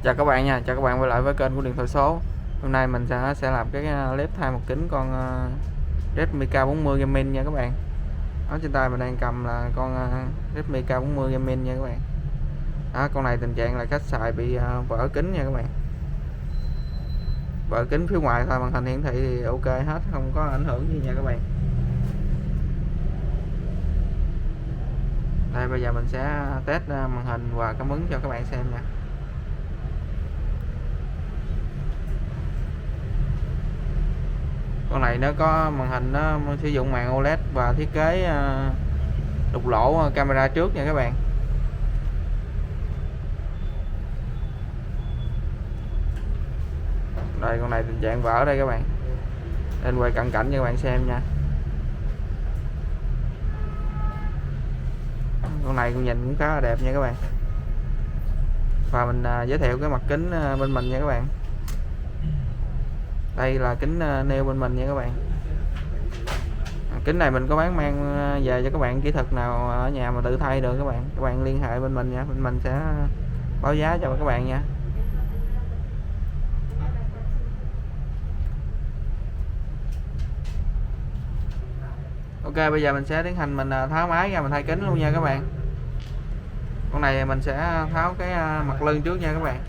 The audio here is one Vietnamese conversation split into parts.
Chào các bạn nha, chào các bạn quay lại với kênh của điện thoại số. Hôm nay mình sẽ làm cái clip thay một kính con Redmi k40 Gaming nha các bạn. Ở trên tay mình đang cầm là con Redmi k40 Gaming nha các bạn. Đó, con này tình trạng là khách xài bị vỡ kính nha các bạn. Vỡ kính phía ngoài thôi, màn hình hiển thị thì ok hết, không có ảnh hưởng gì nha các bạn. Đây bây giờ mình sẽ test màn hình và cảm ứng cho các bạn xem nha. Con này nó có màn hình, nó sử dụng màn OLED và thiết kế đục lỗ camera trước nha các bạn. Đây con này tình trạng vỡ đây các bạn, nên quay cận cảnh cho các bạn xem nha. Con này con nhìn cũng khá là đẹp nha các bạn. Và mình giới thiệu cái mặt kính bên mình nha các bạn. Đây là kính neo bên mình nha các bạn. Kính này mình có bán mang về cho các bạn kỹ thuật nào ở nhà mà tự thay được các bạn liên hệ bên mình nha, bên mình sẽ báo giá cho các bạn nha. Ok, bây giờ mình sẽ tiến hành mình tháo máy ra, mình thay kính luôn nha các bạn. Con này mình sẽ tháo cái mặt lưng trước nha các bạn.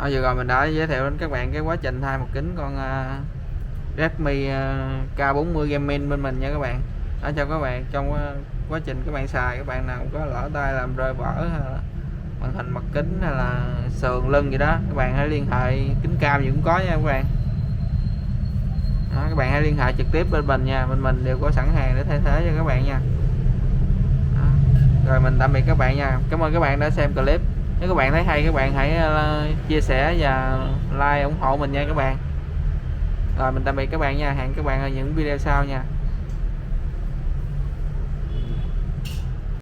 Vừa rồi mình đã giới thiệu đến các bạn cái quá trình thay một kính con Redmi K40 Gaming bên mình nha các bạn. Cho các bạn trong quá trình các bạn xài, các bạn nào có lỡ tay làm rơi vỡ hay là màn hình mặt kính hay là sườn lưng gì đó, các bạn hãy liên hệ, kính cam gì cũng có nha các bạn. Các bạn hãy liên hệ trực tiếp bên mình nha, bên mình đều có sẵn hàng để thay thế cho các bạn nha. Rồi mình tạm biệt các bạn nha. Cảm ơn các bạn đã xem clip. Nếu các bạn thấy hay, các bạn hãy chia sẻ và like ủng hộ mình nha các bạn. Rồi mình tạm biệt các bạn nha, hẹn các bạn ở những video sau nha.